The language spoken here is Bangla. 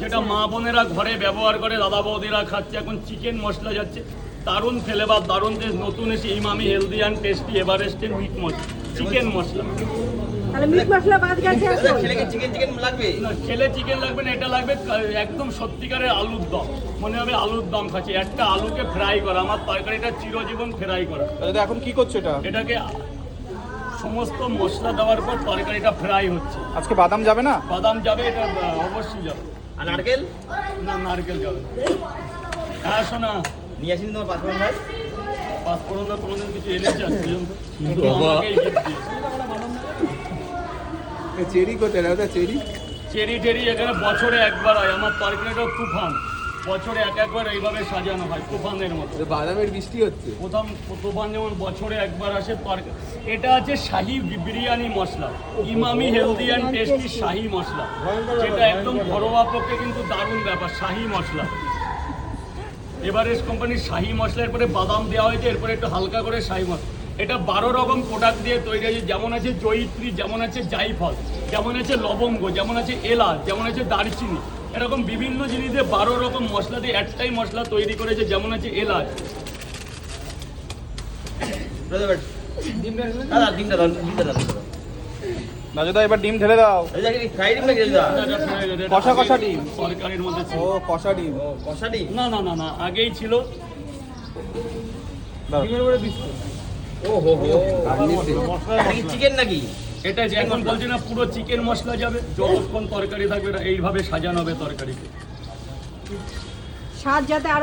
যেটা মা বোনেরা ঘরে ব্যবহার করে, দাদা বৌদিরা খাচ্ছে। এখন চিকেন মশলা যাচ্ছে, দারুণ ফ্লেভার, দারুণ টেস্ট। নতুন এসে ইমামি হেলদি অ্যান্ড টেস্টি এভারেস্টের মিট মশলা, চিকেন মশলা। তাহলে মিট মশলা বাদ গেছে এখন। চিকেন লাগবে না, খেলে চিকেন লাগবে না, এটা লাগবে একদম সত্যিকারের আলুর দম। মনে হবে আলুর দম খাচ্ছি। একটা আলুকে ফ্রাই করা, আমার তরকারিটা চিরজীবন ফ্রাই করা। দাদা এখন কি করছো এটা? এটাকে সমস্ত মশলা দেওয়ার পর তরকারিটা ফ্রাই হচ্ছে। আজকে বাদাম যাবে না? বাদাম যাবে, এটা অবশ্যই যাবে। আর নারকেল না, নারকেল যাবে। হ্যাঁ শোনা, নিয়ে আসিনি তোমার পাসপোর্ট ভাই। পাঁচফোড়ন না কোনোদিন কিছু এনেছে কিন্তু আমাকেই gift দিয়েছে। চেরি কোথায় দাদা? চেরি চেরি টেরি এখানে বছরে একবার হয়। আমার তরকারিটা তুফান, বছরে একবার এইভাবে সাজানো হয় তুফানের মতো। বাদামের বৃষ্টি হচ্ছে। তুফান যেমন বছরে একবার আসে তরকারি। এটা আছে শাহি বিরিয়ানি মশলা, ইমামি হেলদি অ্যান্ড টেস্টি শাহি মশলা, যেটা একদম ঘরোয়া পক্ষে কিন্তু দারুণ ব্যাপার। শাহি মশলা, এভারেস্ট কোম্পানির শাহি মশলা। এরপরে বাদাম দেওয়া হয়েছে, এরপরে একটু হালকা করে শাহি মশলা। এটা 12 রকম প্রোডাক্ট দিয়ে তৈরি হয়েছে। যেমন আছে জয়িত্রী, যেমন আছে জায়ফল, যেমন আছে লবঙ্গ, যেমন আছে এলাচ, যেমন আছে দারচিনি। এরকম বিভিন্ন জিনিস দিয়ে 12 রকম মশলা দিয়ে একটাই মশলা তৈরি করেছে। যেমন আছে এলাচ। দাদা ডিমটা দাও। দাদা এবার ডিম ঢেলে দাও। ফ্রাই ডিম নাকি দাদা? কষা কষা ডিম। তরকারির মধ্যে ছিল। ও কষা ডিম। কষা ডিম? না না না না, আগেই ছিল। ও হো হো, এটা কি চিকেন নাকি? এটা যে এখন বলছি না, পুরো চিকেন মশলা যাবে। যতক্ষণ তরকারি থাকবে এইভাবে সাজানো হবে তরকারিকে। স্বাদ যাতে আরো